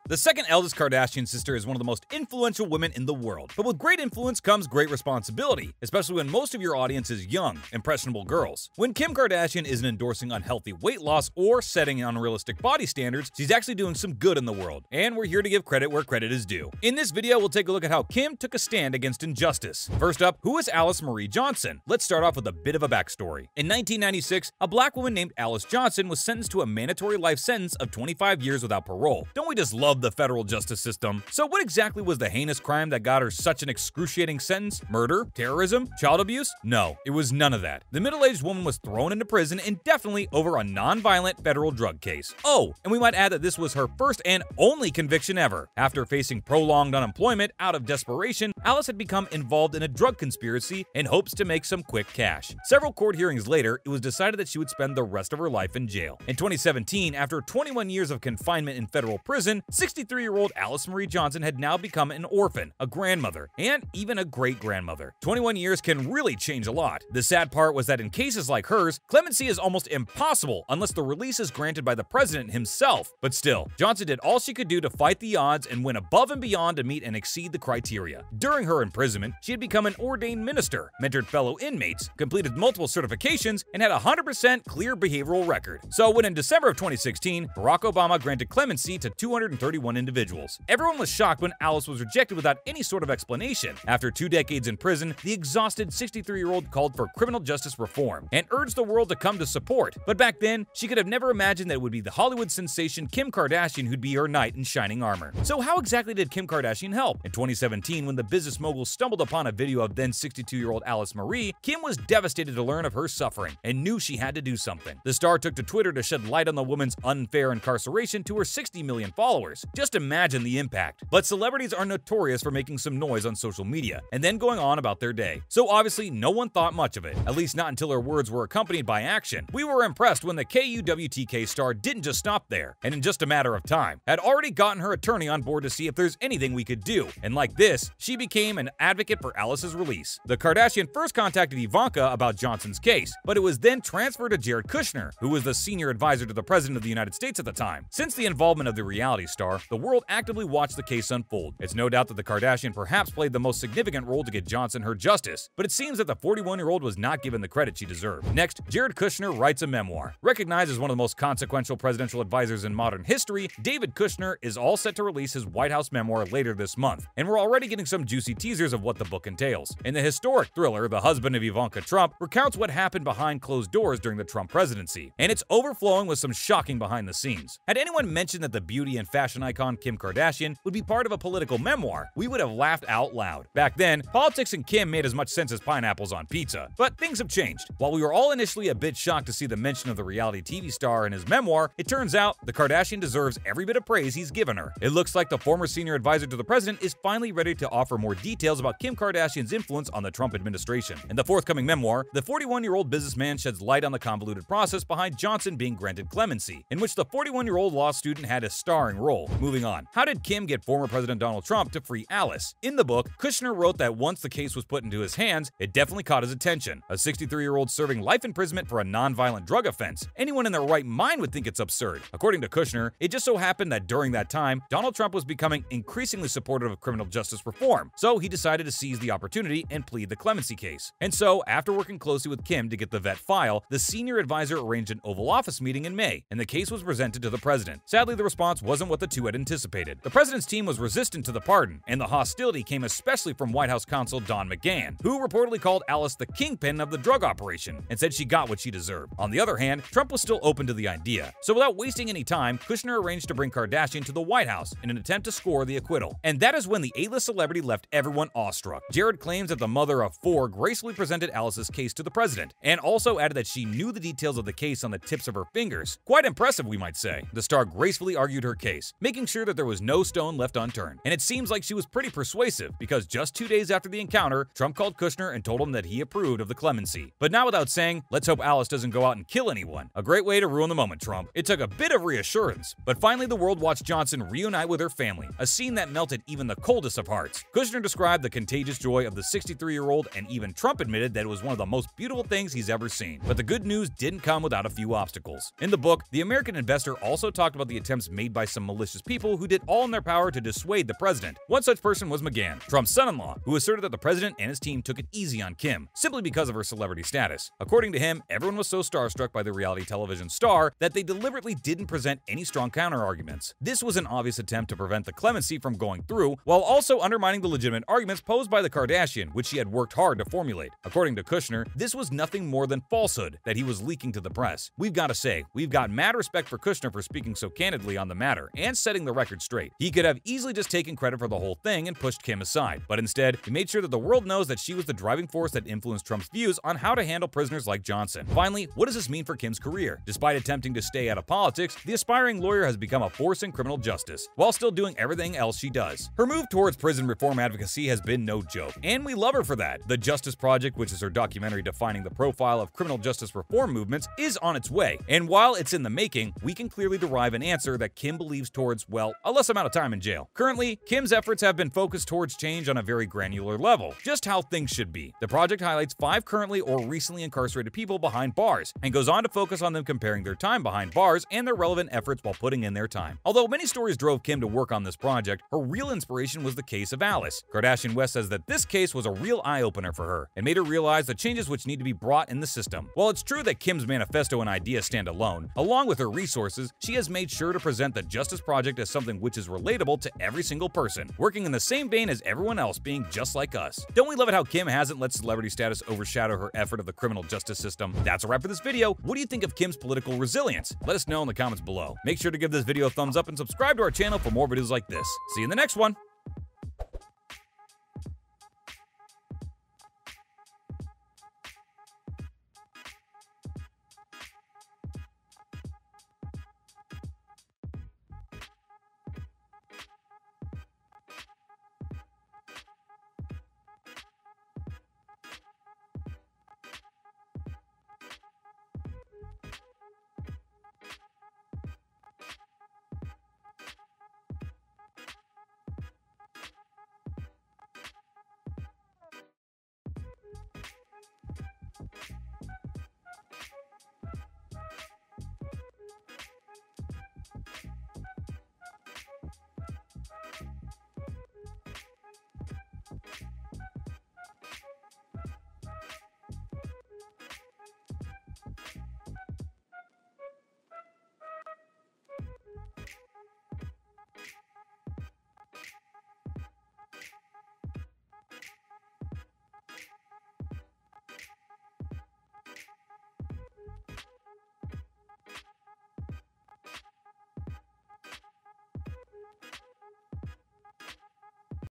The second eldest Kardashian sister is one of the most influential women in the world. But with great influence comes great responsibility, especially when most of your audience is young, impressionable girls. When Kim Kardashian isn't endorsing unhealthy weight loss or setting unrealistic body standards, she's actually doing some good in the world. And we're here to give credit where credit is due. In this video, we'll take a look at how Kim took a stand against injustice. First up, who is Alice Marie Johnson? Let's start off with a bit of a backstory. In 1996, a black woman named Alice Johnson was sentenced to a mandatory life sentence of 25 years without parole. Don't we just love the federal justice system? So what exactly was the heinous crime that got her such an excruciating sentence? Murder? Terrorism? Child abuse? No, it was none of that. The middle-aged woman was thrown into prison indefinitely over a non-violent federal drug case. Oh, and we might add that this was her first and only conviction ever. After facing prolonged unemployment out of desperation, Alice had become involved in a drug conspiracy in hopes to make some quick cash. Several court hearings later, it was decided that she would spend the rest of her life in jail. In 2017, after 21 years of confinement in federal prison, 63-year-old Alice Marie Johnson had now become an orphan, a grandmother, and even a great-grandmother. 21 years can really change a lot. The sad part was that in cases like hers, clemency is almost impossible unless the release is granted by the president himself. But still, Johnson did all she could do to fight the odds and went above and beyond to meet and exceed the criteria. During her imprisonment, she had become an ordained minister, mentored fellow inmates, completed multiple certifications, and had a 100% clear behavioral record. So when in December of 2016, Barack Obama granted clemency to 231 individuals. Everyone was shocked when Alice was rejected without any sort of explanation. After 2 decades in prison, the exhausted 63-year-old called for criminal justice reform and urged the world to come to support. But back then, she could have never imagined that it would be the Hollywood sensation Kim Kardashian who'd be her knight in shining armor. So how exactly did Kim Kardashian help? In 2017, when the business mogul stumbled upon a video of then 62-year-old Alice Marie, Kim was devastated to learn of her suffering and knew she had to do something. The star took to Twitter to shed light on the woman's unfair incarceration to her 60 million followers. Just imagine the impact. But celebrities are notorious for making some noise on social media and then going on about their day. So obviously, no one thought much of it, at least not until her words were accompanied by action. We were impressed when the KUWTK star didn't just stop there, and in just a matter of time, had already gotten her attorney on board to see if there's anything we could do. And like this, she became an advocate for Alice's release. The Kardashian first contacted Ivanka about Johnson's case, but it was then transferred to Jared Kushner, who was the senior advisor to the President of the United States at the time. Since the involvement of the reality star, the world actively watched the case unfold. It's no doubt that the Kardashian perhaps played the most significant role to get Johnson her justice, but it seems that the 41-year-old was not given the credit she deserved. Next, Jared Kushner writes a memoir. Recognized as one of the most consequential presidential advisors in modern history, David Kushner is all set to release his White House memoir later this month, and we're already getting some juicy teasers of what the book entails. In the historic thriller, the husband of Ivanka Trump recounts what happened behind closed doors during the Trump presidency, and it's overflowing with some shocking behind the scenes. Had anyone mentioned that the beauty and fashion icon Kim Kardashian would be part of a political memoir, we would have laughed out loud. Back then, politics and Kim made as much sense as pineapples on pizza, but things have changed. While we were all initially a bit shocked to see the mention of the reality TV star in his memoir, it turns out the Kardashian deserves every bit of praise he's given her. It looks like the former senior advisor to the president is finally ready to offer more details about Kim Kardashian's influence on the Trump administration. In the forthcoming memoir, the 41-year-old businessman sheds light on the convoluted process behind Johnson being granted clemency, in which the 41-year-old law student had a starring role. Moving on, how did Kim get former President Donald Trump to free Alice? In the book, Kushner wrote that once the case was put into his hands, it definitely caught his attention. A 63-year-old serving life imprisonment for a non-violent drug offense. Anyone in their right mind would think it's absurd. According to Kushner, it just so happened that during that time, Donald Trump was becoming increasingly supportive of criminal justice reform, so he decided to seize the opportunity and plead the clemency case. And so, after working closely with Kim to get the vet file, the senior advisor arranged an Oval Office meeting in May, and the case was presented to the president. Sadly, the response wasn't what the two had anticipated. The president's team was resistant to the pardon, and the hostility came especially from White House counsel Don McGahn, who reportedly called Alice the kingpin of the drug operation and said she got what she deserved. On the other hand, Trump was still open to the idea. So without wasting any time, Kushner arranged to bring Kardashian to the White House in an attempt to score the acquittal. And that is when the A-list celebrity left everyone awestruck. Jared claims that the mother of 4 gracefully presented Alice's case to the president, and also added that she knew the details of the case on the tips of her fingers. Quite impressive, we might say. The star gracefully argued her case, making sure that there was no stone left unturned. And it seems like she was pretty persuasive, because just 2 days after the encounter, Trump called Kushner and told him that he approved of the clemency. But not without saying, let's hope Alice doesn't go out and kill anyone. A great way to ruin the moment, Trump. It took a bit of reassurance, but finally the world watched Johnson reunite with her family, a scene that melted even the coldest of hearts. Kushner described the contagious joy of the 63-year-old, and even Trump admitted that it was one of the most beautiful things he's ever seen. But the good news didn't come without a few obstacles. In the book, the American investor also talked about the attempts made by some malicious suspicious people who did all in their power to dissuade the president. One such person was McGahn, Trump's son-in-law, who asserted that the president and his team took it easy on Kim, simply because of her celebrity status. According to him, everyone was so starstruck by the reality television star that they deliberately didn't present any strong counter-arguments. This was an obvious attempt to prevent the clemency from going through, while also undermining the legitimate arguments posed by the Kardashian, which she had worked hard to formulate. According to Kushner, this was nothing more than falsehood that he was leaking to the press. We've got to say, we've got mad respect for Kushner for speaking so candidly on the matter and setting the record straight. He could have easily just taken credit for the whole thing and pushed Kim aside, but instead, he made sure that the world knows that she was the driving force that influenced Trump's views on how to handle prisoners like Johnson. Finally, what does this mean for Kim's career? Despite attempting to stay out of politics, the aspiring lawyer has become a force in criminal justice, while still doing everything else she does. Her move towards prison reform advocacy has been no joke, and we love her for that. The Justice Project, which is her documentary defining the profile of criminal justice reform movements, is on its way, and while it's in the making, we can clearly derive an answer that Kim believes towards, well, a less amount of time in jail. Currently, Kim's efforts have been focused towards change on a very granular level, just how things should be. The project highlights 5 currently or recently incarcerated people behind bars, and goes on to focus on them comparing their time behind bars and their relevant efforts while putting in their time. Although many stories drove Kim to work on this project, her real inspiration was the case of Alice. Kardashian West says that this case was a real eye-opener for her, and made her realize the changes which need to be brought in the system. While it's true that Kim's manifesto and ideas stand alone, along with her resources, she has made sure to present the Justice Project as something which is relatable to every single person, working in the same vein as everyone else, being just like us. Don't we love it how Kim hasn't let celebrity status overshadow her effort of the criminal justice system? That's a wrap for this video. What do you think of Kim's political resilience? Let us know in the comments below. Make sure to give this video a thumbs up and subscribe to our channel for more videos like this. See you in the next one.